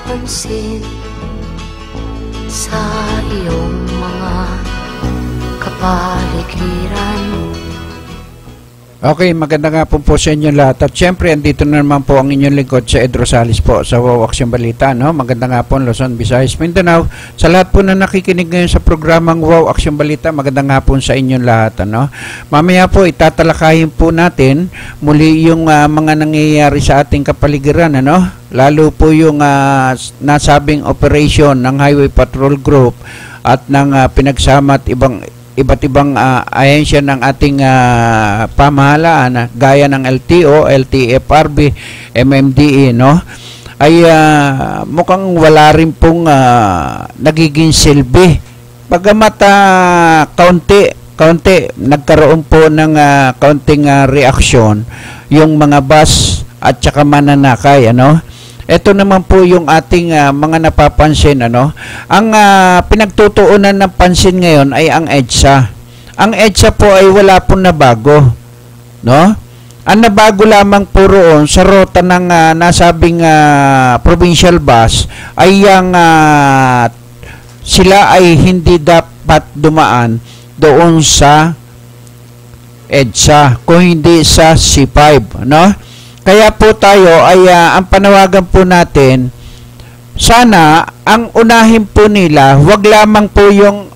napapansin sa iyong mga kapaligiran. Okay, maganda nga po sa inyo lahat. At syempre, andito na naman po ang inyong lingkod sa Ed Rosales po sa Wow Action Balita. No? Maganda nga po Luzon, Visayas, Mindanao. Sa lahat po na nakikinig ngayon sa programang Wow Action Balita, maganda nga po sa inyong lahat. Ano? Mamaya po, itatalakayin po natin muli yung mga nangyayari sa ating kapaligiran. Ano? Lalo po yung nasabing operation ng Highway Patrol Group at ng pinagsama at iba't ibang ahensya ng ating pamahalaan gaya ng LTO, LTFRB, MMDA, no? Ay mukhang wala rin pong nagiging silbi. Bagamat kaunti nagkaroon po ng kaunting reaksyon yung mga bus at saka mananakay, ano? Ito naman po yung ating mga napapansin, ano. Ang pinagtutuunan ng pansin ngayon ay ang EDSA. Ang EDSA po ay wala po na bago, no? Ang nabago lamang po roon sa rota ng nasabing provincial bus ay yung sila ay hindi dapat dumaan doon sa EDSA kung hindi sa C5, no? Kaya po tayo ay ang panawagan po natin, sana ang unahin po nila, wag lamang po yung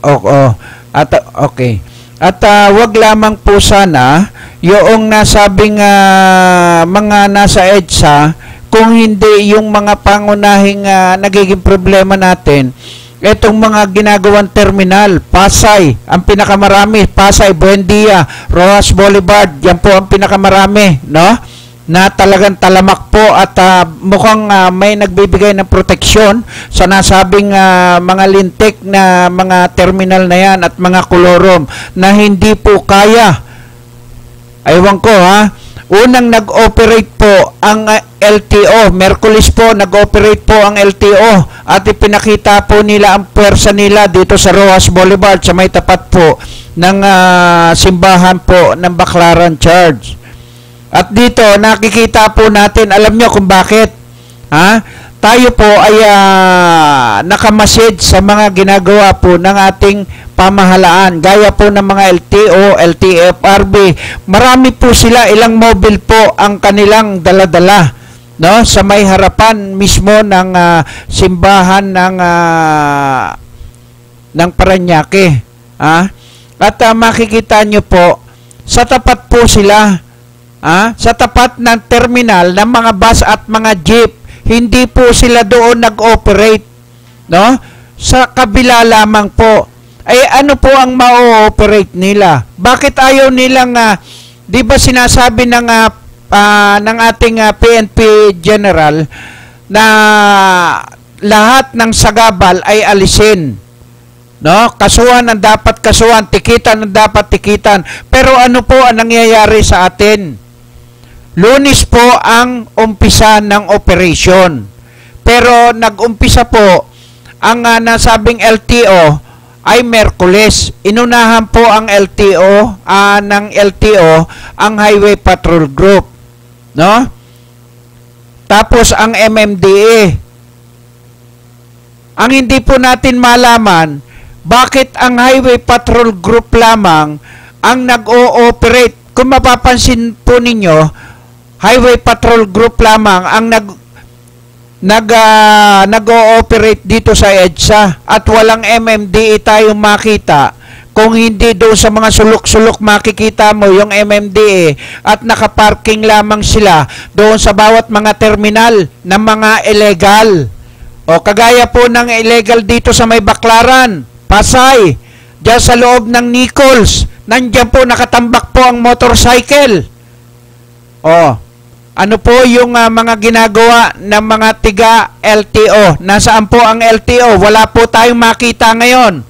wag lamang po sana yung nasabing mga nasa EDSA, kung hindi yung mga pangunahing nagiging problema natin. Itong mga ginagawang terminal, Pasay, ang pinakamarami, Pasay, Buendia, Rojas Boulevard, yan po ang pinakamarami, no? Na talagang talamak po at mukhang may nagbibigay ng proteksyon sa nasabing mga lintik na mga terminal na yan at mga kolorom na hindi po kaya. Aywan ko unang nag-operate po ang LTO, Merkulis po nag-operate po ang LTO at ipinakita po nila ang puwersa nila dito sa Rojas Boulevard sa may tapat po ng simbahan po ng Baclaran Church. At dito, nakikita po natin, alam nyo kung bakit. Tayo po ay nakamasid sa mga ginagawa po ng ating pamahalaan. Gaya po ng mga LTO, LTFRB. Marami po sila, ilang mobile po ang kanilang daladala, no? Sa may harapan mismo ng simbahan ng Parañaque. At makikita nyo po, sa tapat po sila, sa tapat ng terminal ng mga bus at mga jeep, hindi po sila doon nag-operate, no? Sa kabila lamang po. Ay ano po ang ma-ooperate nila? Bakit ayaw nilang di ba sinasabi ng ating PNP General na lahat ng sagabal ay alisin, no? Kasuhan ang dapat kasuhan, tikitan ang dapat tikitan. Pero ano po ang nangyayari sa atin? Lunes po ang umpisa ng operation. Pero nag-umpisa po ang nasabing LTO ay Merkulis. Inunahan po ang LTO ng LTO ang Highway Patrol Group, no? Tapos ang MMDA. Ang hindi po natin malaman, bakit ang Highway Patrol Group lamang ang nag-ooperate. Kung mapapansin po ninyo, Highway Patrol Group lamang ang nag-ooperate dito sa EDSA at walang MMDA tayong makita. Kung hindi doon sa mga sulok-sulok makikita mo yung MMDA at nakaparking lamang sila doon sa bawat mga terminal ng mga illegal. O kagaya po ng illegal dito sa may Baclaran, Pasay, diyan sa loob ng Nichols, nandiyan po nakatambak po ang motorcycle. Ano po yung mga ginagawa ng mga tiga LTO? Nasaan po ang LTO? Wala po tayong makita ngayon.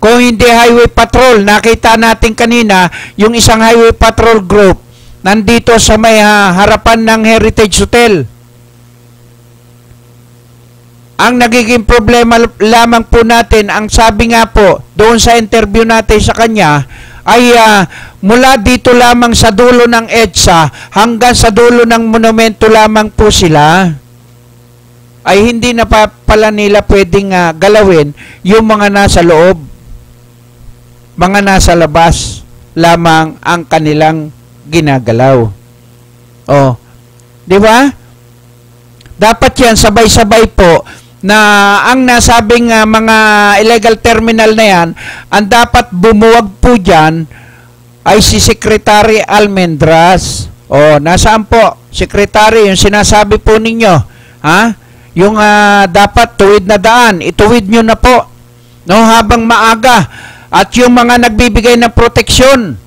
Kung hindi Highway Patrol, nakita natin kanina yung isang Highway Patrol group nandito sa may harapan ng Heritage Hotel. Ang nagiging problema lamang po natin, ang sabi nga po doon sa interview natin sa kanya, ay mula dito lamang sa dulo ng EDSA hanggang sa dulo ng monumento lamang po sila. ay hindi na pala nila pwedeng galawin yung mga nasa loob. Mga nasa labas lamang ang kanilang ginagalaw. Oh, di ba? Dapat yan sabay-sabay po na ang nasabing mga illegal terminal na yan, ang dapat bumuwag po dyan ay si Secretary Almendras. O, nasaan po? Secretary, yung sinasabi po ninyo, ha? Yung dapat tuwid na daan, ituwid nyo na po. No, habang maaga. At yung mga nagbibigay ng proteksyon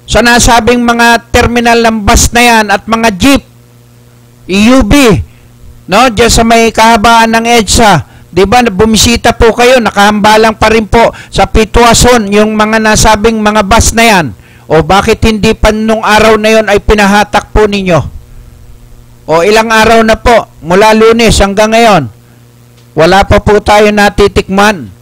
sa nasabing mga terminal ng bus na yan at mga jeep, EUB, no, diyan sa may kahabaan ng EDSA, di ba, bumisita po kayo, nakahambalang pa rin po sa Pitwason yung mga nasabing mga bus na yan. O bakit hindi pa nung araw na yon ay pinahatak po ninyo? O ilang araw na po, mula Lunes hanggang ngayon, wala pa po tayo natitikman.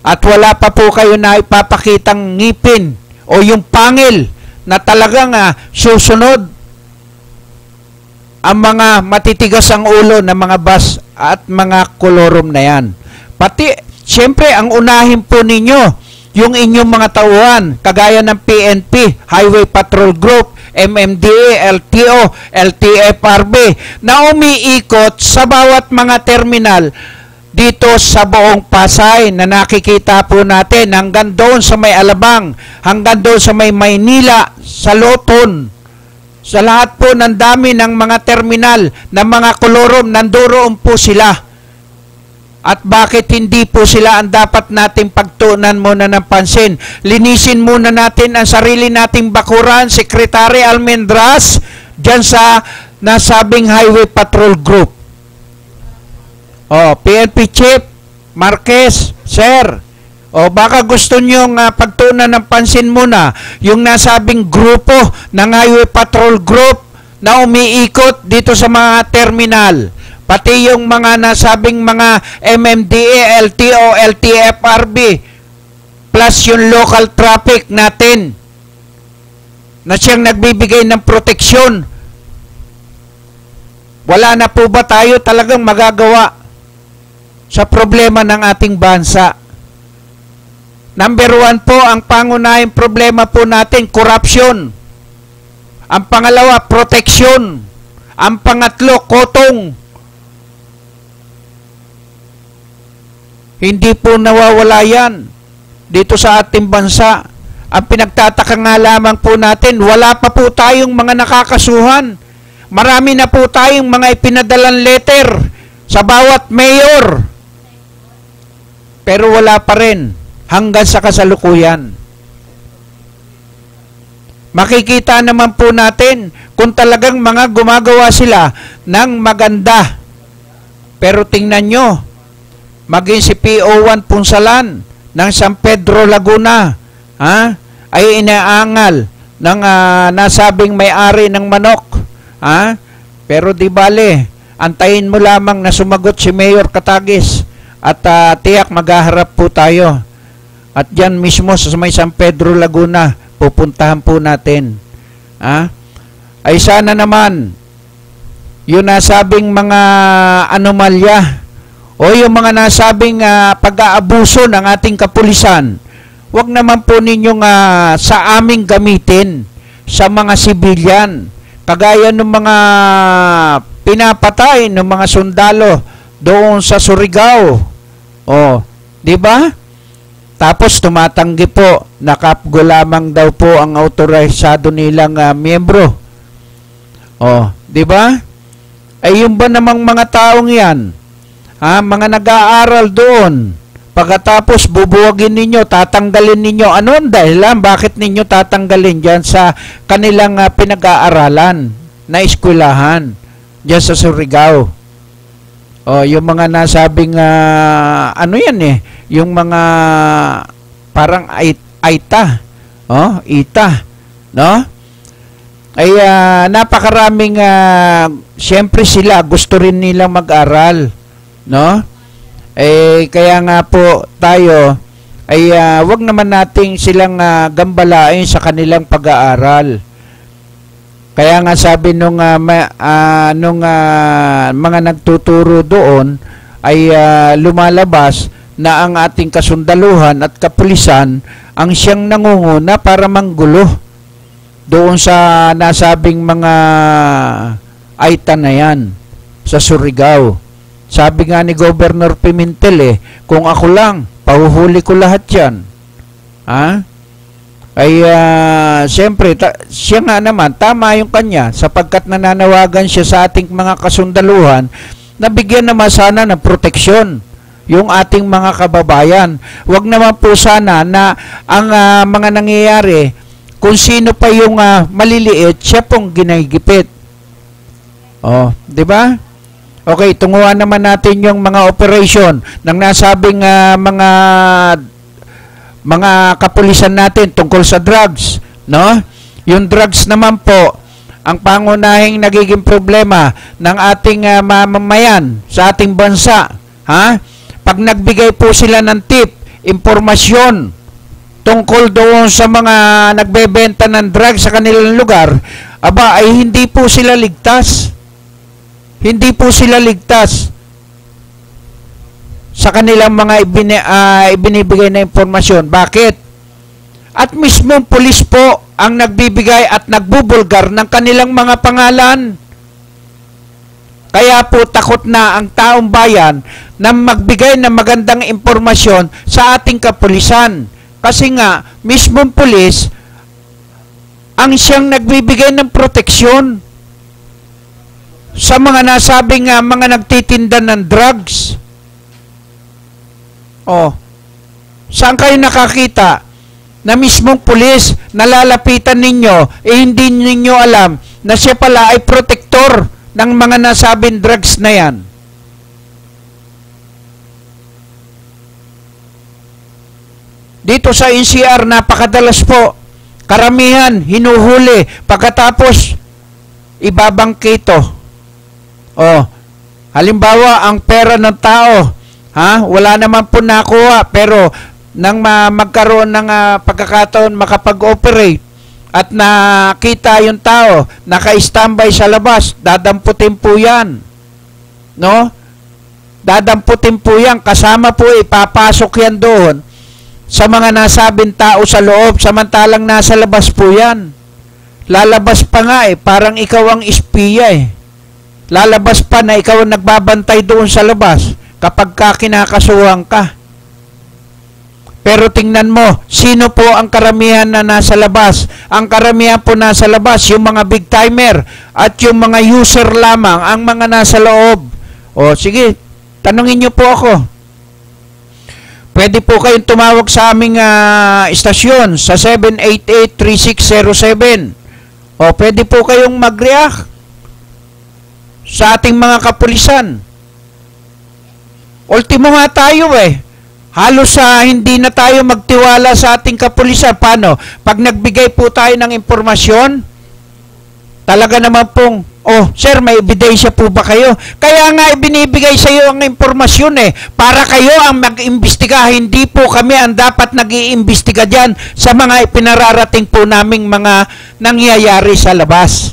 At wala pa po kayo na ipapakitang ngipin o yung pangil na talagang susunod ang mga matitigas ang ulo ng mga bus at mga kolorum na yan. Pati, siyempre, ang unahin po ninyo, yung inyong mga tauhan, kagaya ng PNP, Highway Patrol Group, MMDA, LTO, LTFRB, na umiikot sa bawat mga terminal dito sa buong Pasay na nakikita po natin hanggang doon sa may Alabang, hanggang doon sa may Maynila, sa Loton. Sa lahat po ng dami ng mga terminal, ng mga kolorum, nandoon po sila. At bakit hindi po sila ang dapat nating pagtuunan muna ng pansin? Linisin muna natin ang sarili nating bakuran, Secretary Almendras, dyan sa nasabing Highway Patrol Group. PNP Chief Marquez, Sir, baka gusto nyo pagtuunan ng pansin muna yung nasabing grupo ng Highway Patrol Group na umiikot dito sa mga terminal. Pati yung mga nasabing mga MMDA, LTO, LTFRB, plus yung local traffic natin na siyang nagbibigay ng proteksyon. Wala na po ba tayo talagang magagawa sa problema ng ating bansa? Number 1 po, ang pangunahing problema po natin, corruption. Ang pangalawa, protection. Ang pangatlo, kotong. Hindi po nawawala yan dito sa ating bansa. Ang pinagtataka nga lamang po natin, wala pa po tayong mga nakakasuhan. Marami na po tayong mga ipinadalang letter sa bawat mayor. Pero wala pa rin hanggang sa kasalukuyan. Makikita naman po natin kung talagang mga gumagawa sila ng maganda. Pero tingnan nyo, maging si PO1 Punsalan ng San Pedro, Laguna, ay inaangal ng nasabing may-ari ng manok. Pero di bale, antayin mo lamang na sumagot si Mayor Catagis at tiyak maghaharap po tayo. At dyan mismo sa may San Pedro, Laguna, pupuntahan po natin. Ay sana naman, yung nasabing mga anomalya o yung mga nasabing pag-aabuso ng ating kapulisan, wag naman po ninyong sa aming gamitin sa mga sibilyan. Kagaya ng mga pinapatay ng mga sundalo doon sa Surigao. Di ba? Tapos tumatanggi po, nakapgo lamang daw po ang autorisado nilang miyembro. Di ba? Ay yung ba namang mga taong yan? Mga nag-aaral doon, pagkatapos bubuwagin ninyo, tatanggalin ninyo. Ano ang dahilan? Bakit ninyo tatanggalin dyan sa kanilang pinag-aaralan na eskwelahan dyan sa Surigao? Yung mga nasabing, ano yan yung mga parang AITA, ITA, no? Ay napakaraming, siyempre sila, gusto rin nilang mag-aral, no? Kaya nga po tayo ay wag naman nating silang gambalain sa kanilang pag-aaral. Kaya nga sabi nung mga nagtuturo doon ay lumalabas na ang ating kasundaluhan at kapulisan ang siyang nangunguna para manggulo doon sa nasabing mga aita na yan sa Surigao. Sabi nga ni Governor Pimentel kung ako lang, pahuhuli ko lahat yan. Siyempre, siya nga naman, tama yung kanya, sapagkat nananawagan siya sa ating mga kasundaluhan na bigyan naman sana ng proteksyon yung ating mga kababayan. Huwag naman po sana na ang mga nangyayari, kung sino pa yung maliliit, siya pong ginagipit. Di ba? Okay, tunguhan naman natin yung mga operation ng nasabing mga kapulisan natin tungkol sa drugs, no? Yung drugs naman po, ang pangunahing nagiging problema ng ating mamamayan sa ating bansa, Pag nagbigay po sila ng tip, impormasyon tungkol doon sa mga nagbebenta ng drugs sa kanilang lugar, ay hindi po sila ligtas. Hindi po sila ligtas sa kanilang mga ibinibigay na impormasyon. Bakit? At mismong pulis po ang nagbibigay at nagbubulgar ng kanilang mga pangalan. Kaya po takot na ang taong bayan na magbigay ng magandang impormasyon sa ating kapulisan. Kasi nga, mismong pulis ang siyang nagbibigay ng proteksyon sa mga nasabing mga nagtitinda ng drugs. Saan kayo nakakita na mismong pulis nalalapitan ninyo, hindi ninyo alam na siya pala ay protector ng mga nasabing drugs na yan? Dito sa NCR, napakadalas po, karamihan hinuhuli pagkatapos ibabangkito. Halimbawa, ang pera ng tao, wala naman po nakuha, pero nang magkaroon ng pagkakataon makapag-operate at nakita yung tao, naka-standby sa labas, dadamputin po yan. No? Dadamputin po yan, kasama po ipapasok yan doon sa mga nasabing tao sa loob, samantalang nasa labas po yan. Lalabas pa nga parang ikaw ang espiya Lalabas pa na ikaw ang nagbabantay doon sa labas kapag kinakasuhan ka. Pero tingnan mo, sino po ang karamihan na nasa labas? Ang karamihan po nasa labas, yung mga big timer at yung mga user lamang, ang mga nasa loob. Sige, tanungin niyo po ako. Pwede po kayong tumawag sa aming istasyon sa 788-3607. Pwede po kayong mag-react sa ating mga kapulisan. Ultimo nga tayo Halos hindi na tayo magtiwala sa ating kapulisan. Paano? Pag nagbigay po tayo ng impormasyon, talaga naman pong, sir, may ebidensya po ba kayo? Kaya nga ibinibigay sa iyo ang impormasyon para kayo ang mag-imbestiga. Hindi po kami ang dapat nag-iimbestiga dyan sa mga ipinararating po naming mga nangyayari sa labas.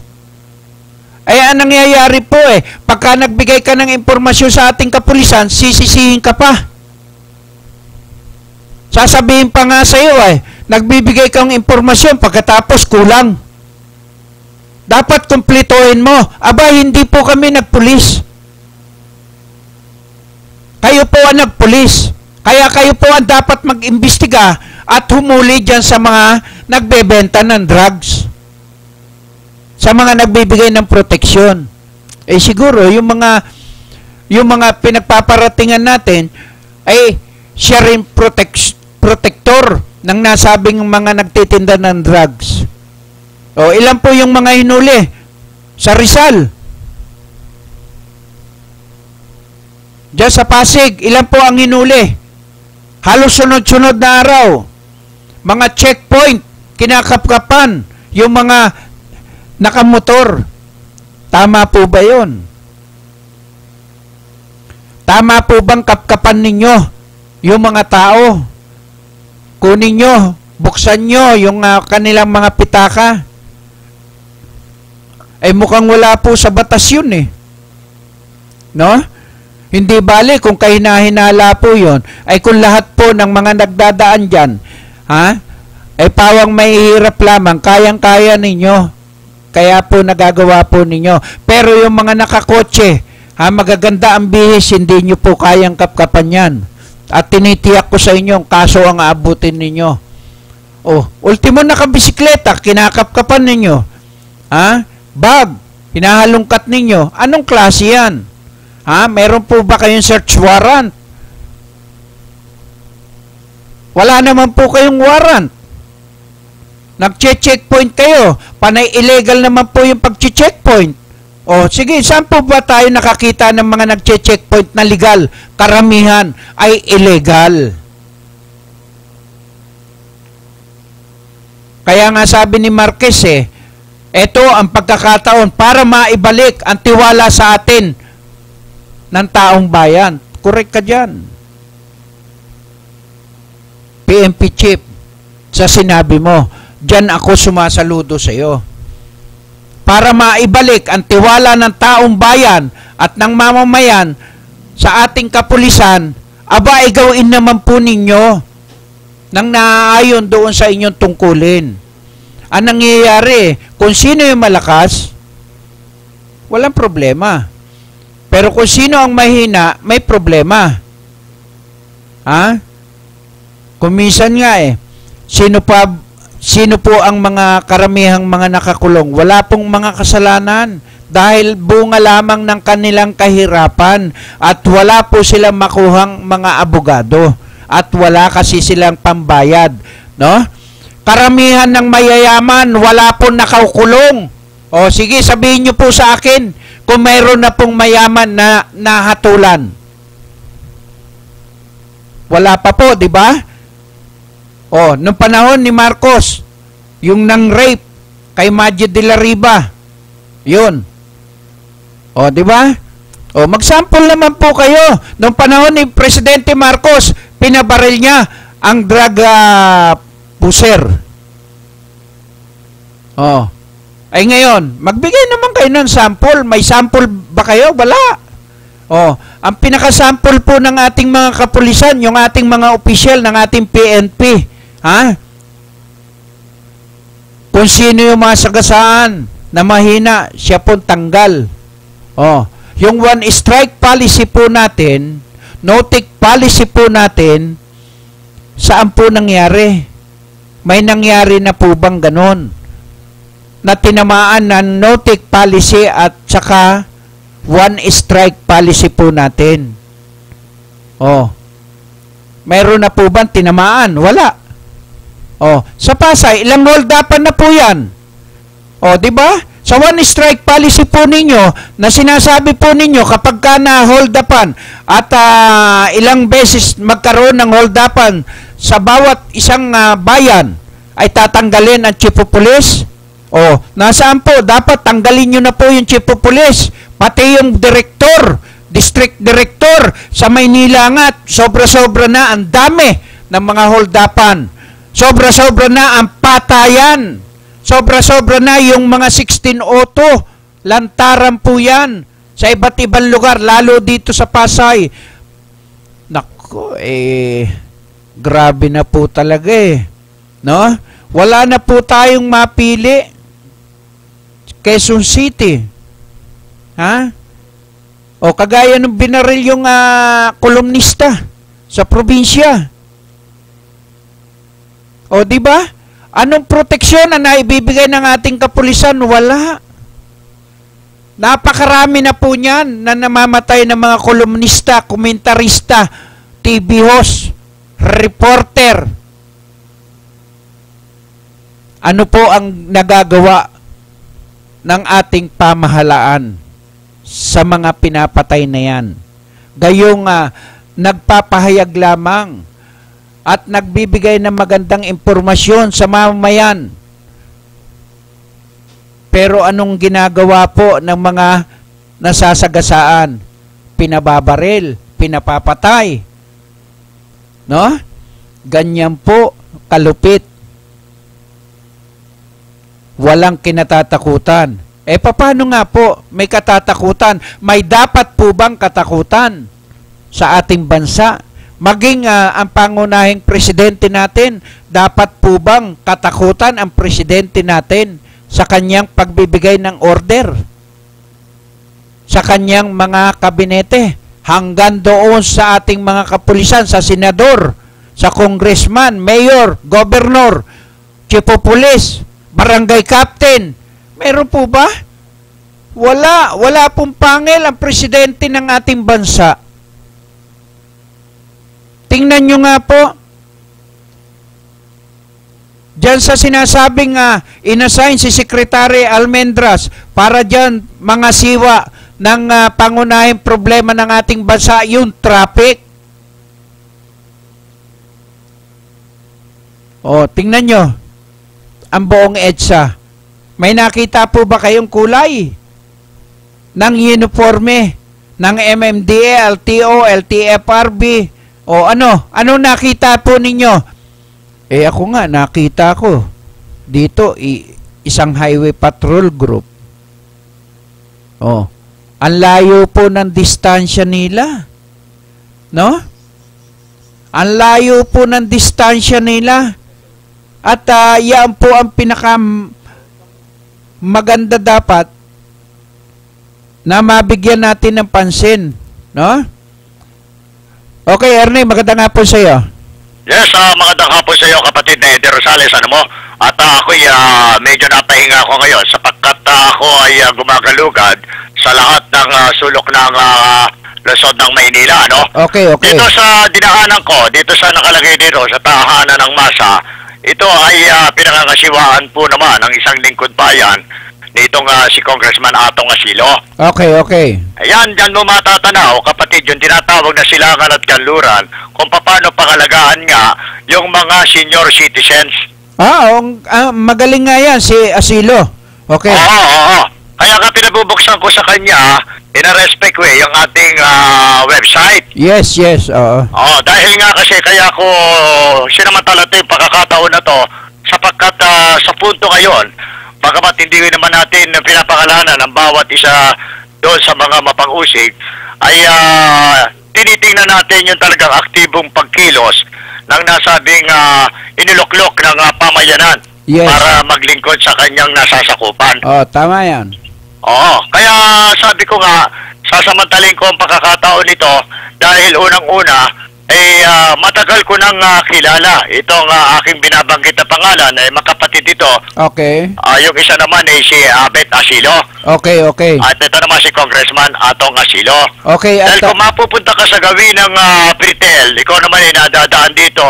Ang nangyayari po pagka nagbigay ka ng impormasyon sa ating kapulisan, sisisihin ka pa. Sasabihin pa nga sa iyo nagbibigay kang impormasyon pagkatapos kulang. Dapat kumplituhin mo. Hindi po kami nagpulis. Kayo po ang nagpulis. Kaya kayo po ang dapat mag-imbestiga at humuli dyan sa mga nagbebenta ng drugs, sa mga nagbibigay ng proteksyon. Siguro yung mga pinagpaparatingan natin siya rin protector ng nasabing mga nagtitinda ng drugs. Ilan po yung mga hinuli sa Rizal? Diyan sa Pasig, ilan po ang hinuli? Halos sunod-sunod na araw. Mga checkpoint, kinakapkapan yung mga nakamotor. Tama po ba yun? Tama po bang kapkapan ninyo yung mga tao? Kunin nyo, buksan nyo yung kanilang mga pitaka. Ay mukhang wala po sa batas yun eh. No? Hindi bale kung kahina-hinala po yun, ay kung lahat po ng mga nagdadaan dyan, ay pawang may hirap lamang, kayang-kaya ninyo. Kaya po nagagawa po ninyo. Pero yung mga nakakotse, magaganda ang bihis, hindi nyo po kayang kapkapan yan. At tinitiyak ko sa inyo, kaso ang aabutin ninyo. Ultimo nakabisikleta, kinakapkapan ninyo. Bag, hinahalungkat ninyo. Anong klase yan? Meron po ba kayong search warrant? Wala naman po kayong warrant. Nag-checkpoint kayo. Panay illegal naman po yung pag-checkpoint. Sige, saan po ba tayo nakakita ng mga nag-checkpoint na legal? Karamihan ay illegal. Kaya nga sabi ni Marquez ito ang pagkakataon para maibalik ang tiwala sa atin ng taong bayan. Correct ka dyan. PNP chief, sa sinabi mo, dyan ako sumasaludo sa iyo. Para maibalik ang tiwala ng taong bayan at ng mamamayan sa ating kapulisan, aba, gawin naman po ninyo nang naaayon doon sa inyong tungkulin. Ang nangyayari, kung sino yung malakas, walang problema. Pero kung sino ang mahina, may problema. Kung minsan nga sino po ang mga karamihang mga nakakulong? Wala pong mga kasalanan dahil bunga lamang ng kanilang kahirapan at wala po silang makuhang mga abogado at wala kasi silang pambayad, no? Karamihan ng mayayaman wala pong nakakulong. Sige, sabihin niyo po sa akin kung mayroon na pong mayaman na nahatulan. Wala pa po, di ba? Nung panahon ni Marcos, yung nang-rape kay Majid de la Riva, yun. Di ba? Mag-sample naman po kayo. Nung panahon ni Presidente Marcos, pinabaril niya ang drug pusher. Ay ngayon, magbigay naman kayo ng sample. May sample ba kayo? Wala. Ang pinaka-sample po ng ating mga kapulisan, yung ating mga opisyal ng ating PNP, kung sino yung mga sagasaan na mahina, siya po tanggal. Yung one strike policy po natin, no-take policy po natin, saan po nangyari? May nangyari na po bang ganon? Na tinamaan ng no-take policy at saka one strike policy po natin. Mayroon na po bang tinamaan? Wala. Sa Pasay, ilang hold-upan na po yan. Di ba? Sa one strike policy po ninyo, na sinasabi po ninyo kapag ka na hold-upan at ilang beses magkaroon ng hold-upan sa bawat isang bayan, ay tatanggalin ang chief of police? Nasaan po? Dapat tanggalin nyo na po yung chief of police. Pati yung director, district director sa Maynila nga, sobra-sobra na ang dami ng mga hold-upan. Sobra-sobra na ang patayan. Sobra-sobra na yung mga 16 auto. Lantaran po yan sa iba't ibang lugar, lalo dito sa Pasay. Nako, grabe na po talaga no? Wala na po tayong mapili. Quezon City. Kagaya ng binaril yung kolumnista sa probinsya. Di ba? Anong proteksyon na naibibigay ng ating kapulisan? Wala. Napakarami na po niyan na namamatay ng mga kolumnista, komentarista, TV host, reporter. Ano po ang nagagawa ng ating pamahalaan sa mga pinapatay na yan? Gayong nagpapahayag lamang at nagbibigay ng magandang impormasyon sa mamamayan. Pero anong ginagawa po ng mga nasasagasaan? Pinababaril, pinapapatay. No? Ganyan po kalupit. Walang kinatatakutan. Paano nga po may katatakutan? May dapat po bang katakutan sa ating bansa? Maging ang pangunahing presidente natin, dapat po bang katakutan ang presidente natin sa kanyang pagbibigay ng order? Sa kanyang mga kabinete? Hanggang doon sa ating mga kapulisan, sa senador, sa congressman, mayor, governor, chief of police, barangay captain. Meron po ba? Wala. Wala pong pangil ang presidente ng ating bansa. Tingnan nyo nga po. Diyan sa sinasabing inassign si Secretary Almendras para diyan mga siwa ng pangunahing problema ng ating bansa, yung traffic. Tingnan nyo. Ang buong EDSA. May nakita po ba kayong kulay ng uniforme ng MMDA, LTO, LTFRB? Ano nakita po ninyo? Ako nga, nakita ko dito, isang highway patrol group. Ang layo po ng distansya nila. No? Ang layo po ng distansya nila. At yan po ang pinaka maganda dapat na mabigyan natin ng pansin. No? Okay, Ernie, magandang hapon sa iyo. Yes, magandang hapon sa iyo, kapatid na Eddie Rosales. At ako'y medyo napahinga ako ngayon sapagkat ako ay gumagalugad sa lahat ng sulok ng Luzon ng Maynila. Okay. Dito sa dinaanan ko, dito sa nakalagay dito, sa tahanan ng masa, ito ay pinangangasiwaan po naman ng isang lingkod bayan nitong si Congressman Atong Asilo. Okay. Ayan, dyan mo matatanaw, kapatid, yung tinatawag na silangan at kanluran, kung paano pangalagaan nga yung mga senior citizens. Magaling nga yan, si Asilo. Okay. Oo. Kaya ka pinabubuksan ko sa kanya, in a respect way, yung ating website. Yes, oo. Dahil nga kasi kaya ko sinamantala ito yung pagkakataon na to, sapagkat sa punto ngayon, bagamat hindi naman natin pinapangalanan ang bawat isa doon sa mga mapang-usig, ay tinitingnan natin yung talagang aktibong pagkilos ng nasabing iniluklok ng pamayanan para maglingkod sa kanyang nasasakupan. Tama yan. Kaya sabi ko nga, sasamantalin ko ang pagkakataon nito dahil unang-una, matagal ko nang kilala itong aking binabanggit na pangalan ay makapatid ito. Okay. Yung isa naman ay si Abet Asilo. Okay. At ito naman si Congressman Atong Asilo. Okay. Dahil kung mapupunta ka sa gawin ng Pritel, ikaw naman ay nadadaan dito,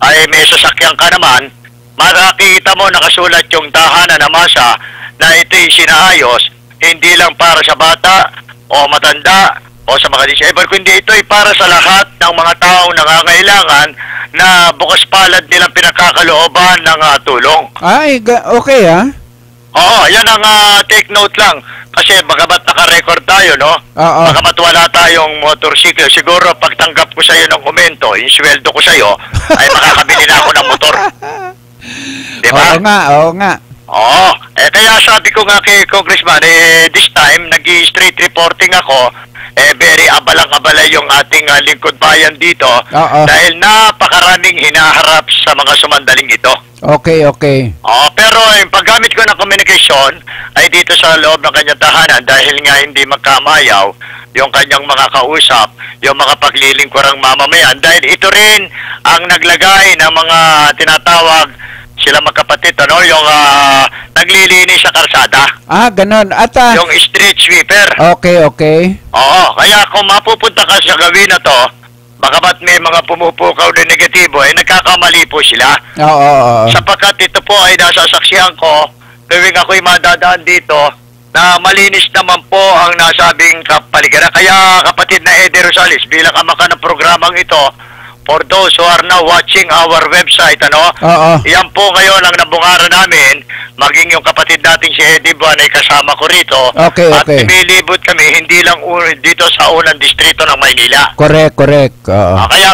ay may sasakyan ka naman, makikita mo nakasulat yung tahanan na masa na ito'y sinaayos, hindi lang para sa bata o matanda o sa mga disabled, kundi ito ay para sa lahat ng mga taong nangangailangan na bukas palad nilang pinakakalooban ng tulong. Okay yan ang take note lang. Kasi bagamat naka-record tayo, no? Bagamat wala tayong motorsiklo, siguro pagtanggap ko sa iyo ng komento, yung sweldo ko sa iyo, ay makakabili na ako ng motor. Diba? Oo nga. Kaya sabi ko nga kay Congressman, this time, nag-street reporting ako, very abalang-abala yung ating lingkod bayan dito dahil napakaraming hinaharap sa mga sumandaling ito. Okay. Pero yung paggamit ko ng communication ay dito sa loob ng kanyang tahanan dahil nga hindi magkamayaw yung kanyang mga kausap, yung mga paglilingkurang mamamayan dahil ito rin ang naglagay ng mga tinatawag sila magkapatid, yung naglilinis sa karsada. Ganon. At yung street sweeper. Okay. Kaya kung mapupunta ka sa gawin na to, bagamat may mga pumupukaw na negatibo, nagkakamali po sila. Sapagkat ito po ay nasasaksihan ko, tuwing ako'y madadaan dito, na malinis naman po ang nasabing kapaligiran. Kaya kapatid na Eddie Rosales, bilang ama ka ng programang ito, for those who are now watching our website, yan po ngayon ang nabungaran namin, maging yung kapatid nating si Eddie Buwan ay kasama ko rito. Okay. At lumilibot kami, hindi lang dito sa unang distrito ng Maynila. Correct. Kaya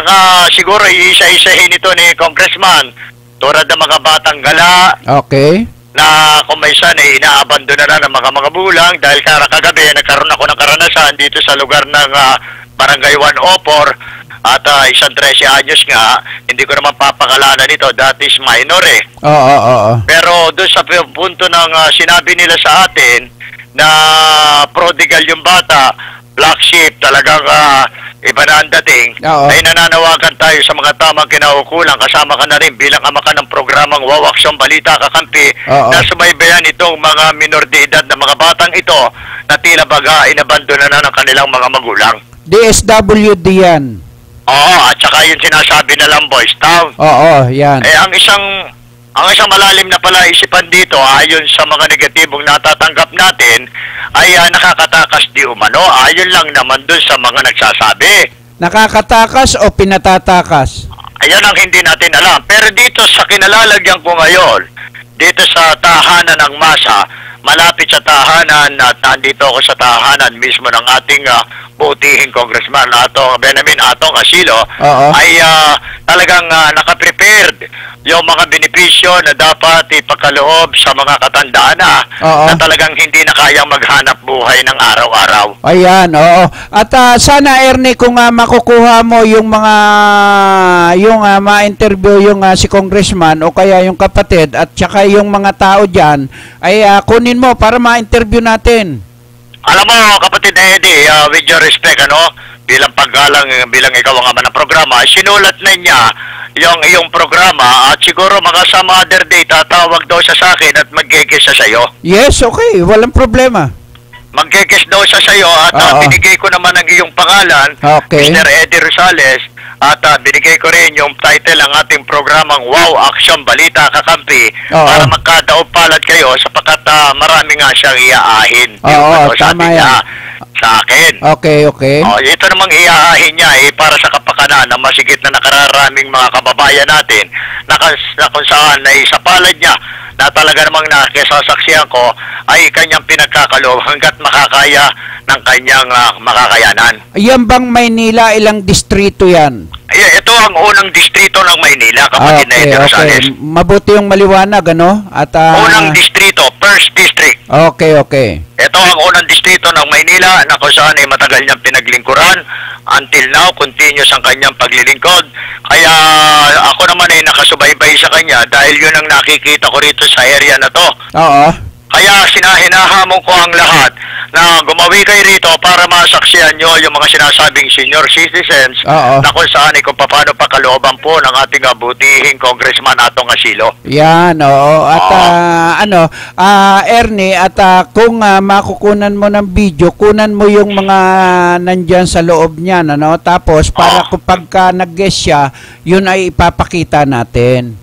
siguro isa-isahin ito ni Congressman, tulad ng mga batang gala, okay, na kung minsan ay inaabandona na ng mga magulang dahil kagabi nagkaroon ako ng karanasan dito sa lugar ng Barangay 104 at isang 13 anyos nga, hindi ko naman papakalanan ito, that is minor eh. Oo. Pero doon sa punto ng sinabi nila sa atin na prodigal yung bata, black sheep, talagang iba na ang dating, ay nananawagan tayo sa mga tamang kinaukulan. Kasama ka na rin bilang ama ka ng programang Wawaksyon Balita Kakampi na sumaybayan itong mga minor de edad na mga batang ito na tila baga inabandona na ng kanilang mga magulang. DSWD yan. Oo, at saka yung sinasabi na lang Boys Town. Oo, yan. Ang isang malalim na palaisipan dito, ayon sa mga negatibong natatanggap natin, ay nakakatakas di umano. Ayon lang naman dun sa mga nagsasabi. Nakakatakas o pinatatakas? Ayan ang hindi natin alam. Pero dito sa kinalalagyan ko ngayon, dito sa tahanan ng masa, malapit sa tahanan at nandito ako sa tahanan mismo ng ating butihing Congressman Benjamin Atong Asilo, ay talagang nakaprepared yung mga benepisyo na dapat ipakaloob sa mga katandaan na talagang hindi na kayang maghanap buhay ng araw-araw. Ayan, oo. At sana Ernie, kung makukuha mo yung mga ma-interview yung si Congressman o kaya yung kapatid at saka yung mga tao dyan, ay kunin mo para ma-interview natin. Alam mo, kapatid Eddie, with your respect, bilang paggalang, bilang ikaw ang ama ng programa, sinulat na niya yung iyong programa at siguro mga some other day tatawag daw siya sa akin at mag-guest siya sa'yo. Yes, okay. Walang problema. Mag-guest daw siya sa'yo at binigay ko naman ang iyong pangalan, Mr. Eddie Rosales, at binigay ko rin yung title ng ating programang Wow Action Balita Kakampi para magkadaog palad kayo sapagkat marami nga siyang iaahin. Tama yan. Sa akin. Okay. Ito namang iaahin niya para sa kapakanan ng masigit na nakararaming mga kababayan natin na kung saan ay sa palad niya na talaga namang nakisasaksihan ko ay kanyang pinagkakaloob hanggat makakaya ng kanyang makakayanan. Yan bang Maynila, ilang distrito yan? Ito ang unang distrito ng Maynila, kapatid na Eddie Rosales. Mabuti yung maliwanag, At, unang distrito, first district. Okay. Ito ang unang distrito ng Maynila na kung saan ay matagal niyang pinaglingkuran. Until now, continuous ang kanyang paglilingkod. Kaya ako naman ay nakasubaybay sa kanya dahil yun ang nakikita ko rito sa area na to. Kaya hinahamon ko ang lahat na gumawi kayo rito para masaksihan nyo yung mga sinasabing senior citizens na kung saan kung paano pakalooban po ng ating butihing Congressman Atong Asilo. Yan, At Ernie, at kung makukunan mo ng video, kunan mo yung mga nandyan sa loob niyan, Tapos para kapag nag-guest siya, yun ay ipapakita natin.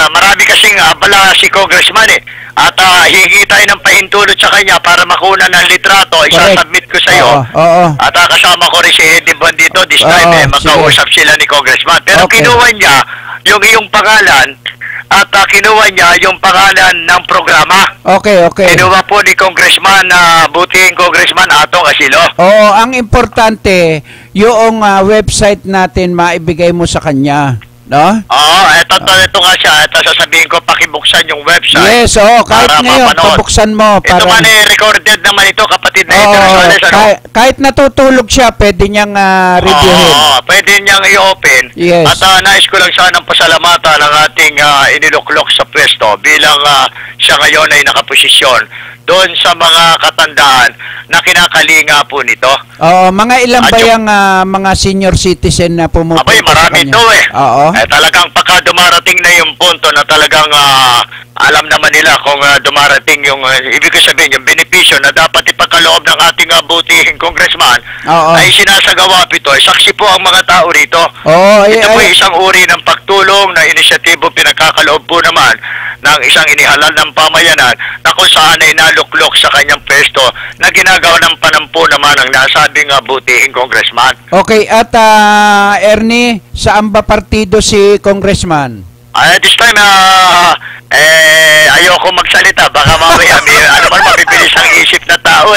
Marami kasing abala si Congressman at hihingi tayo ng pahintulot sa kanya para makuha ng litrato, isasubmit ko sa iyo. At kasama ko rin si Eddie Bandito this time magkausap sila ni Congressman. Pero kinuha niya yung iyong pangalan at kinuha niya yung pangalan ng programa. Okay. Kinuha po ni Congressman, butihing Congressman Atong Asilo. Ang importante, yung website natin maibigay mo sa kanya. No? Ito nga siya. Ito sasabihin ko, pakibuksan yung website. Yes, kahit ngayon, pabuksan mo. Ito man recorded naman ito, kapatid na ito. Kahit natutulog siya, pwede niyang reviewin. Pwede niyang i-open. Yes. At nais ko lang sanang pasalamatan ng ating iniluklok sa pwesto bilang siya ngayon ay nakaposisyon doon sa mga katandaan na kinakalinga po nito. Mga ilan ba yung mga senior citizen na pumupunta sa kanya? Marami ito talagang pagka dumarating na yung punto na talagang alam naman nila kung dumarating yung ibig sabihin yung benepisyo na dapat ipagkaloob ng ating butihing Congressman ay sinasagawa po ito. Saksi po ang mga tao rito. Ito po isang uri ng pagtulong na inisyatibo pinagkakaloob po naman ng isang inihalal ng pamayanan na kung saan ay naluklok sa kanyang pwesto na ginagawa ng panampo naman ang nasabing butihing Congressman. Okay, at Ernie, saan ba partido si Congressman? This time, ayoko magsalita. Baka mamaya, mabibilis ang isip na tao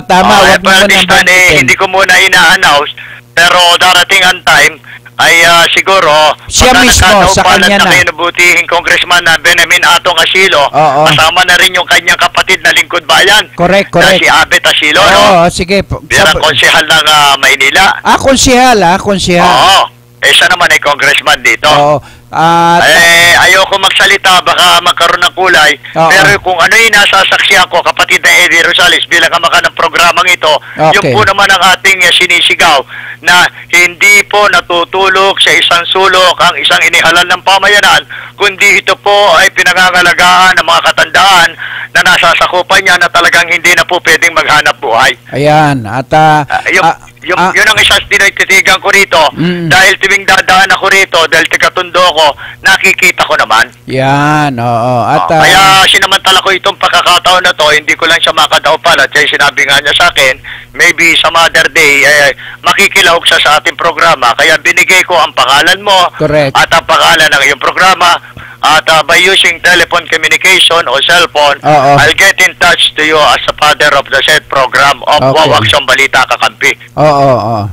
tama. This time, hindi ko muna ina-announce. Pero darating ang time, ay siguro siya mismo sa kanya na kinabutihing Congressman na Benjamin Atong Asilo, kasama na rin yung kanyang kapatid na lingkod bayan. Correct. Na si Abet Asilo, no? Sige. Bilang konsehal ng Maynila. Konsehal. Oo. Siya naman ay congressman dito. Oo. Ayoko magsalita, baka magkaroon ng kulay. Pero kung ano yung nasasaksihan ko, kapatid na Eddie Rosales, bilang kamaka ng programang ito, yung po naman ang ating sinisigaw na hindi po natutulog sa isang sulok ang isang inihalal ng pamayanan, kundi ito po ay pinangangalagaan ng mga katandaan na nasasakupan niya na talagang hindi na po pwedeng maghanap buhay. Ayan. At yun ang isang tinititigan ko rito. Dahil tuwing dadaan ako rito, dahil tigatundo ko, nakikita ko naman. Yan, oo. At, kaya sinamantala ko itong pagkakataon na to, hindi ko lang siya makadaupal. At sinabi nga niya sa akin, maybe sa Mother Day, makikilahok siya sa ating programa. Kaya binigay ko ang pangalan mo. Correct. At ang pangalan ng iyong programa. At by using telephone communication o cellphone, I'll get in touch to you as a father of the said program of Wawaksong Balita Kakampi. Oo.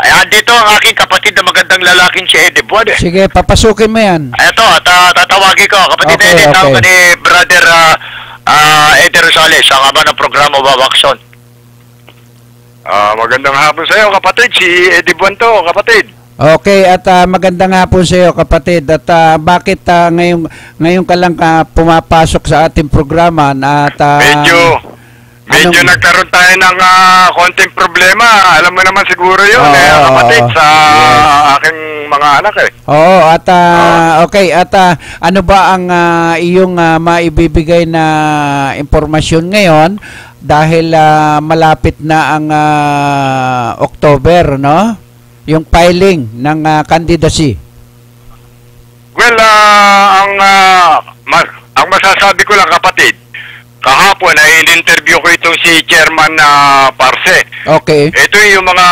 Andito ang aking kapatid na magandang lalaking si Eddie Buwan. Sige, papasukin mo yan. Ito, tatawagin ko. Kapatid na Eddie, tawag ni Brother Eddie Rosales, ang ama ng programa Wawakson. Magandang hapon sa iyo, kapatid. Si Eddie Buwan to, kapatid. Okay, at magandang hapon sa iyo, kapatid. At bakit ngayon ka lang pumapasok sa ating programa at medyo nagkaroon tayo ng konting problema. Alam mo naman siguro 'yun, kapatid, sa aking mga anak Oo, at okay, at ano ba ang iyong maibibigay na impormasyon ngayon dahil malapit na ang October, no? Yung filing ng candidacy. Well, ang masasabi ko lang, kapatid, kahapon ay in-interview ko itong si Chairman Parce. Okay. Ito yung mga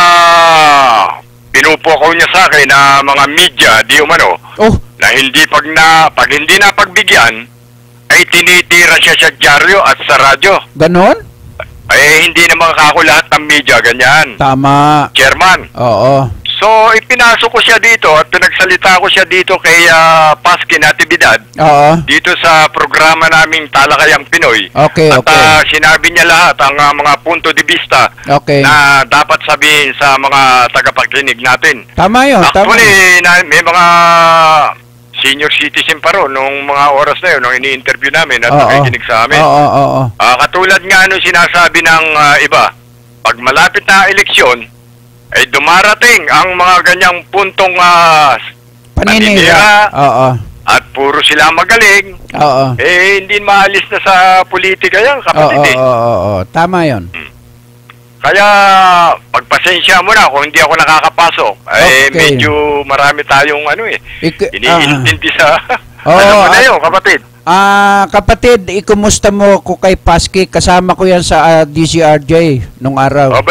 pinupukaw niya sa akin na mga media, di umano, na pag hindi napagbigyan, ay tinitira siya sa dyaryo at sa radyo. Ganon? Hindi naman kako lahat ng media, ganyan. Tama. Chairman. Oo. So, ipinasok ko siya dito at pinagsalita ko siya dito kay Paski Natividad. Dito sa programa naming Talakayang Pinoy. Okay. At sinabi niya lahat ang mga punto de vista na dapat sabihin sa mga tagapakinig natin. Tama yun. Actually, may mga senior citizen pa ron nung mga oras na yun, nung ini-interview namin at nakikinig sa amin. Katulad nga nung sinasabi ng iba, pag malapit na eleksyon, ay dumarating ang mga ganyang puntong paninira at puro sila magaling. Hindi maalis na sa politika yan, kapatid. Tama yun. Kaya pagpasensya mo na kung hindi ako nakakapasok. Medyo marami tayong iniintindi sa ano na yun, kapatid. Kapatid, ikumusta mo ko kay Paski? Kasama ko yan sa DCRJ nung araw.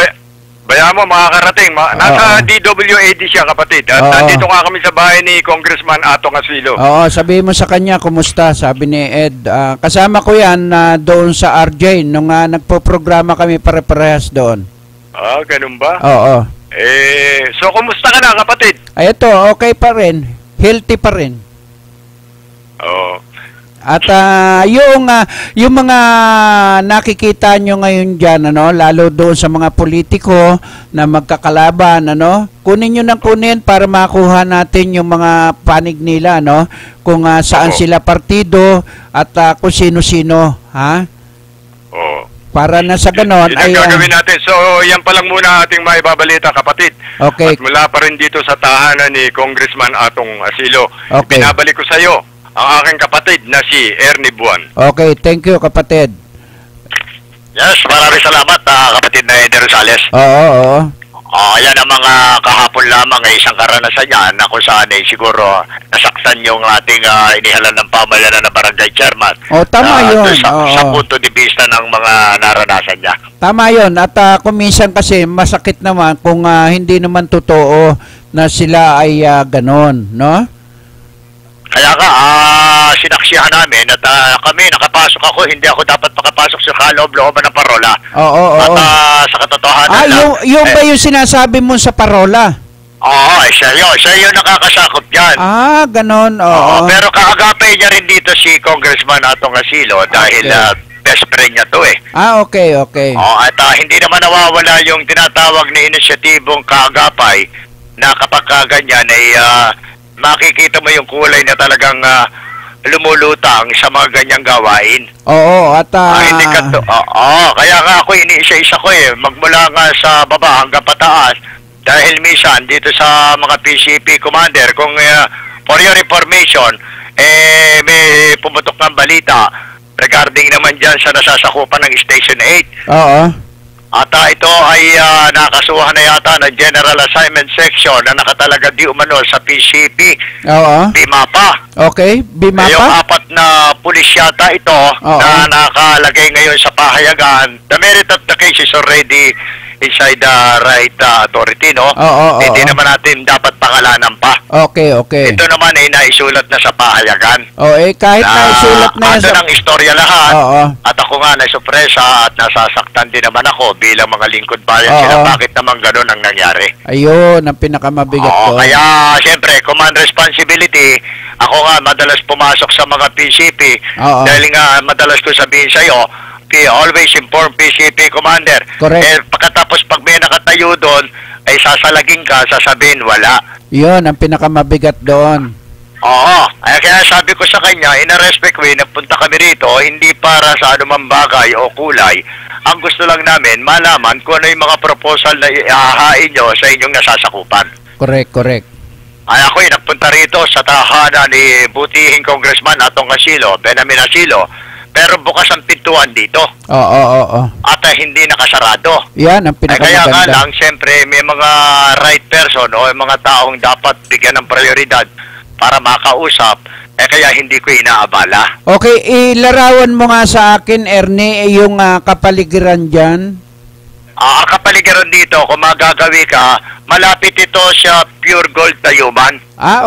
Baya mo, makakarating. Nasa DWAD siya, kapatid. At nandito nga kami sa bahay ni Congressman Atong Asilo. Sabihin mo sa kanya, kumusta? Sabi ni Ed. Kasama ko yan doon sa RJ nung nagpo-programa kami pare-parehas doon. Ganun ba? So, kumusta ka na, kapatid? Ito, okay pa rin. Healthy pa rin. At yung mga nakikita nyo ngayon dyan, lalo doon sa mga politiko na magkakalaban, kunin nyo ng kunin para makuha natin yung mga panig nila, kung saan sila partido at kung sino-sino, ha? Para na sa ganon ay gagawin natin. So, yan pa lang muna ating maibabalita, kapatid. Okay. At mula pa rin dito sa tahanan ni Congressman Atong Asilo. Pinabalik ko sa iyo ang aking kapatid na si Ernie Buwan. Okay, thank you, kapatid. Yes, maraming salamat, kapatid na Eddie Rosales. Oo. Yan ang mga kahapon lamang ay isang karanasan niya na kung saan ay siguro nasaktan yung ating inihalan ng pamayanan na barangay chairman. Tama yun. Sa punto de vista ng mga naranasan niya. Tama yun. At kung minsan kasi masakit naman kung hindi naman totoo na sila ay ganon, no? Kaya nga, sinaksihan namin at kami, nakapasok ako, hindi ako dapat makapasok sa kaloob-looban ng parola. At sa katotohanan yung ba yung sinasabi mo sa parola? Oo, siya yun nakakasakop dyan. Ganon, oo. Pero kaagapay niya rin dito si Congressman Atong Asilo dahil best friend niya to eh. Okay. At hindi naman nawawala yung tinatawag na inisyatibong kaagapay na kapag ganyan ay makikita mo yung kulay na talagang lumulutang sa mga ganyang gawain. Oo, at kaya nga ako iniisa-isa ko magmula nga sa baba hanggang pataas dahil minsan dito sa mga PCP commander kung for your information may pumutok ng balita regarding naman dyan sa nasasakupan ng Station 8. Oo. At ito ay nakasuhan na yata ng General Assignment Section na nakatalaga di umano sa PCP. Oo. BIMAPA. Okay, BIMAPA. Yung 4 na pulis yata ito na nakalagay ngayon sa pahayagan. The merit of the case is already inside the right authority, no? Hindi naman natin dapat pangalanan pa. Okay. Ito naman ay naisulat na sa pahayagan. Kahit naisulat na sa... ng istorya lahat. At ako nga nasupresa at nasasaktan din naman ako bilang mga lingkod bayan sila. Bakit naman ganun ang nangyari? Ayun, ang pinakamabigat ko. Kaya, siyempre, command responsibility, ako nga madalas pumasok sa mga PCP dahil nga madalas ko sabihin sa'yo, always inform PCP commander. Correct. Pagkatapos pag may nakatayo doon, ay sasalaging ka, sasabihin wala. Yun, ang pinakamabigat doon. Kaya sabi ko sa kanya, in a respect way, nagpunta kami rito, hindi para sa anumang bagay o kulay. Ang gusto lang namin, malaman kung ano yung mga proposal na ihahain nyo sa inyong nasasakupan. Correct. Ako nagpunta rito sa tahanan ni butihing Congressman Atong Asilo, Benamin Asilo, pero bukas ang pintuan dito. At hindi nakasarado. Yan ang pinakamaganda. Kaya nga lang, siyempre, may mga right person o mga taong dapat bigyan ng prioridad para makausap, kaya hindi ko inaabala. Okay, ilarawan mo nga sa akin, Ernie, yung kapaligiran dyan. Kapaligiran dito, kung magagawi ka, malapit ito sa Pure Gold Tayuman.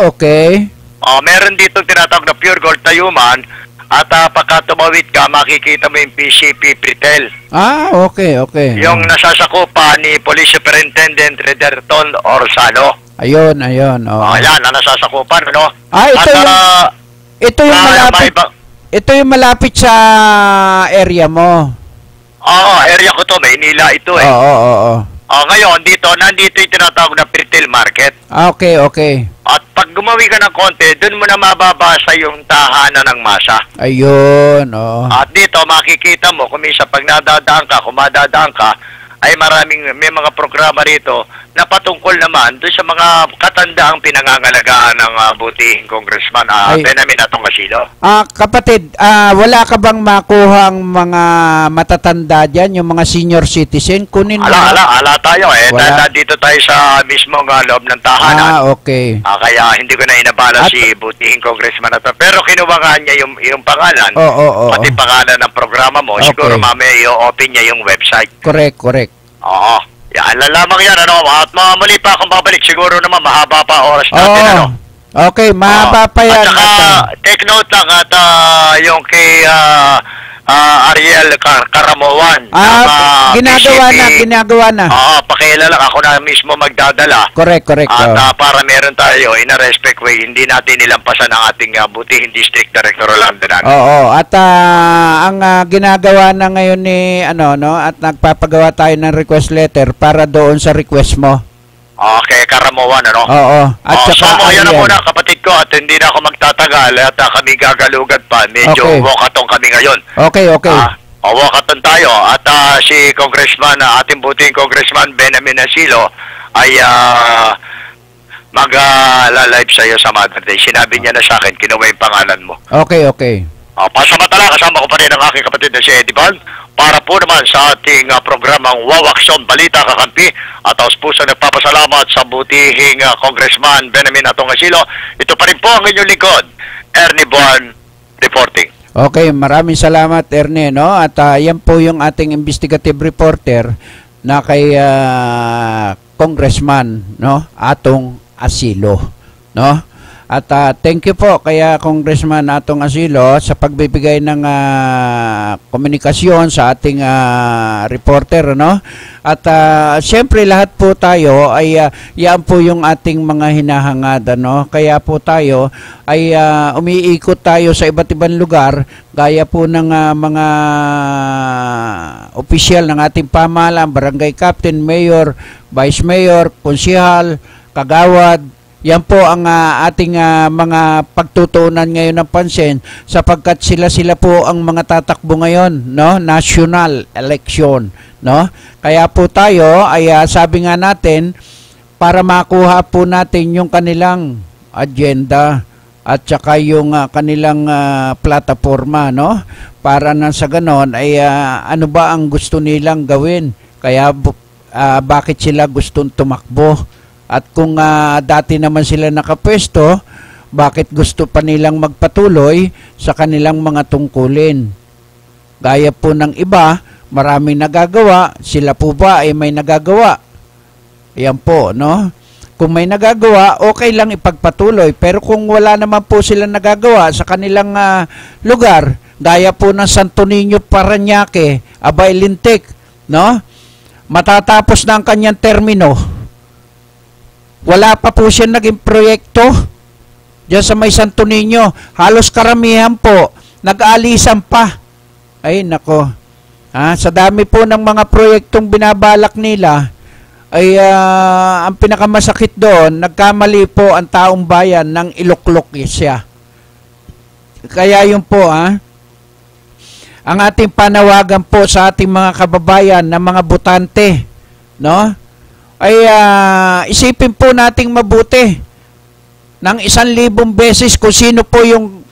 Okay. Meron dito tinatawag na Pure Gold Tayuman. At pagka tumawid ka, makikita mo yung PCP Pritel. Okay. Yung nasasakupan ni Police Superintendent Rederton Orsano. Ayun. Yan, ang nasasakupan, ano? Ito yung malapit. Ito yung malapit sa area mo. Area ko to, Maynila ito ngayon, nandito yung tinatawag na Pritel Market. Okay. At pag gumawi ka ng konti, dun mo na mababasa yung tahanan ng masa. Ayun, At dito, makikita mo, kung minsan pag kung madadaan ka, ay may mga programa rito na patungkol naman doon sa mga katandaang pinangangalagaan ng butihing Congressman Benamin Atong Asilo. Kapatid, wala ka bang makuhang mga matatanda dyan, yung mga senior citizen? Kunin mo. Ala tayo dito tayo sa mismong loob ng tahanan. Okay. Kaya hindi ko na inabala si butihing Congressman Atong. Pero kinuha nga niya yung pangalan, pati pangalan ng programa mo. Siguro mamaya i-open niya yung website. Correct. Yan lang lamang yan, At muli pa akong babalik, siguro naman mahaba pa oras natin, Okay, mahaba pa yan. At saka, take note lang at yung kay Ariel Caramoan. Ginagawa na. Pakilala lang, ako na mismo magdadala. Correct. At para meron tayo, in a respect way, hindi natin nilampasan ang ating butihing District Director Rolandanan. At ang ginagawa na ngayon ni, at nagpapagawa tayo ng request letter para doon sa request mo. Okay, Caramoan, At saka yan na muna, kapatid ko, at hindi na ako magtatagal at kami gagalugad pa. Medyo walkathon kami ngayon. Okay. Walkathon tayo at si Congressman, ating buting Congressman Benamin Asilo ay mag-live sa'yo sa Mother Day. Sinabi niya na sa akin, kinuha yung pangalan mo. Okay. Pasamantala, kasama ko pa rin ang aking kapatid na si Eddie Van para po naman sa ating programang Wawaksyon Balita Kakampi at taos puso nagpapasalamat sa butihing Congressman Benamin Atong Asilo. Ito pa rin po ang inyong lingkod, Ernie Buwan reporting. Okay, maraming salamat, Ernie, At yan po yung ating investigative reporter na kay Congressman, Atong Asilo, At thank you po kaya Congressman Atong Asilo sa pagbibigay ng komunikasyon sa ating reporter, no? At siyempre lahat po tayo ay yan po yung ating mga hinahangad, no? Kaya po tayo ay umiikot tayo sa iba't ibang lugar gaya po ng mga opisyal ng ating pamahalaan, barangay captain, mayor, vice mayor, konsehal, kagawad. Yan po ang ating mga pagtutuunan ngayon ng pansin sapagkat sila po ang mga tatakbo ngayon, no? National election, no? Kaya po tayo ay sabi nga natin para makuha po natin yung kanilang agenda at saka yung kanilang plataforma, no? Para na sa ganon ay ano ba ang gusto nilang gawin? Kaya bakit sila gustong tumakbo? At kung dati naman sila nakapwesto, bakit gusto pa nilang magpatuloy sa kanilang mga tungkulin? Gaya po ng iba, maraming nagagawa, sila po ba ay may nagagawa? Yan po, no? Kung may nagagawa, okay lang ipagpatuloy. Pero kung wala naman po sila nagagawa sa kanilang lugar, gaya po ng Santo Niño, Parañaque, Abay Lintik, no? Matatapos na ang kanyang termino. Wala pa po siya naging proyekto diyan sa may Santo Niño. Halos karamihan po nag-aalisan pa. Ay nako. Sa dami po ng mga proyektong binabalak nila ay ang pinakamasakit doon, nagkamali po ang taong bayan ng iluklok siya. Kaya yun po ang ating panawagan po sa ating mga kababayan na mga botante, no? Ay isipin po nating mabuti ng 1,000 beses kung sino po yung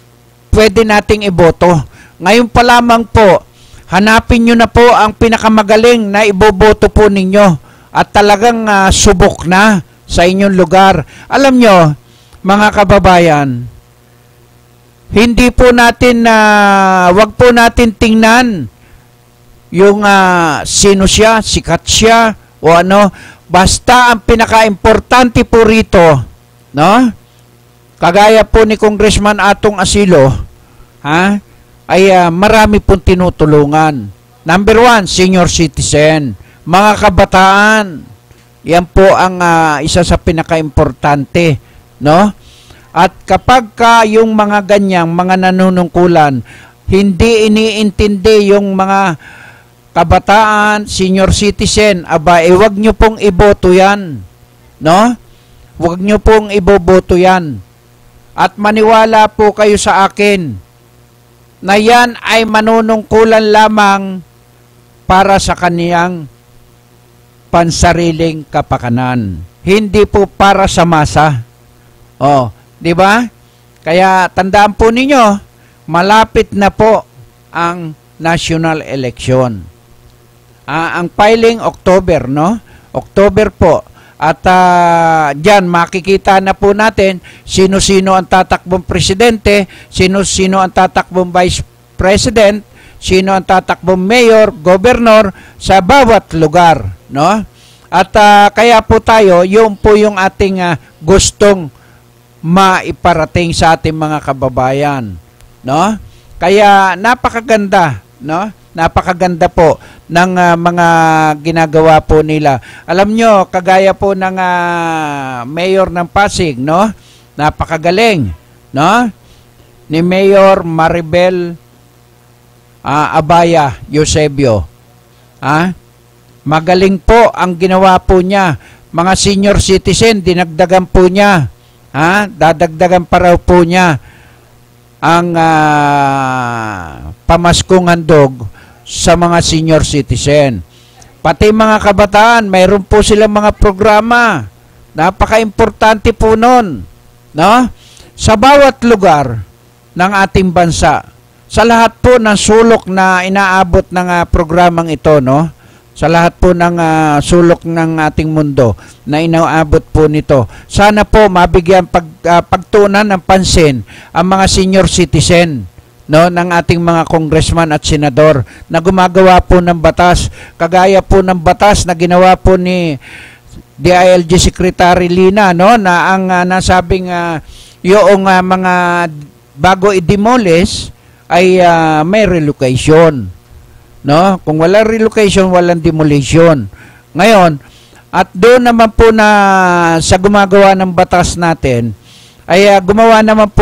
pwede nating iboto. Ngayon pa lamang po, hanapin nyo na po ang pinakamagaling na iboboto po ninyo at talagang subok na sa inyong lugar. Alam nyo, mga kababayan, hindi po natin, wag po natin tingnan yung sino siya, sikat siya, o ano. Basta ang pinaka-importante po rito, no? Kagaya po ni Congressman Atong Asilo, ay marami pong tinutulungan. Number 1, senior citizen, mga kabataan. Yan po ang isa sa pinaka-importante, no? At kapag yung mga ganyang, mga nanunungkulan, hindi iniintindi yung mga kabataan, senior citizen, wag nyo pong iboto yan, no? Wag nyo pong iboboto yan. At maniwala po kayo sa akin na yan ay manunungkulan lamang para sa kaniyang pansariling kapakanan. Hindi po para sa masa. Di ba? Kaya tandaan po ninyo, malapit na po ang national election. Ang filing October, no? October po. At diyan makikita na po natin sino-sino ang tatakbong presidente, sino-sino ang tatakbong vice president, sino ang tatakbong mayor, governor sa bawat lugar, no? At kaya po tayo, yun po yung ating gustong maiparating sa ating mga kababayan, no? Kaya napakaganda, no? Napakaganda po ng mga ginagawa po nila. Alam nyo, kagaya po ng mayor ng Pasig, no? Napakagaling, no? Ni Mayor Maribel Abaya Eusebio. Magaling po ang ginawa po niya. Mga senior citizen, dinagdagan po niya. Dadagdagan pa raw po niya ang pamaskong handog sa mga senior citizen. Pati mga kabataan, mayroon po silang mga programa. Napaka-importante po nun, no? Sa bawat lugar ng ating bansa, sa lahat po ng sulok na inaabot ng programang ito, no? Sa lahat po ng sulok ng ating mundo na inaabot po nito. Sana po mabigyan pagtuunan ng pansin ang mga senior citizen, no, ng ating mga congressman at senador na gumagawa po ng batas. Kagaya po ng batas na ginawa po ni DILG Secretary Lina, no, na ang nasabing yung mga bago i-demolish ay may relocation. No? Kung wala relocation, walang demolition. Ngayon, at doon naman po na sa gumagawa ng batas natin, ay gumawa naman po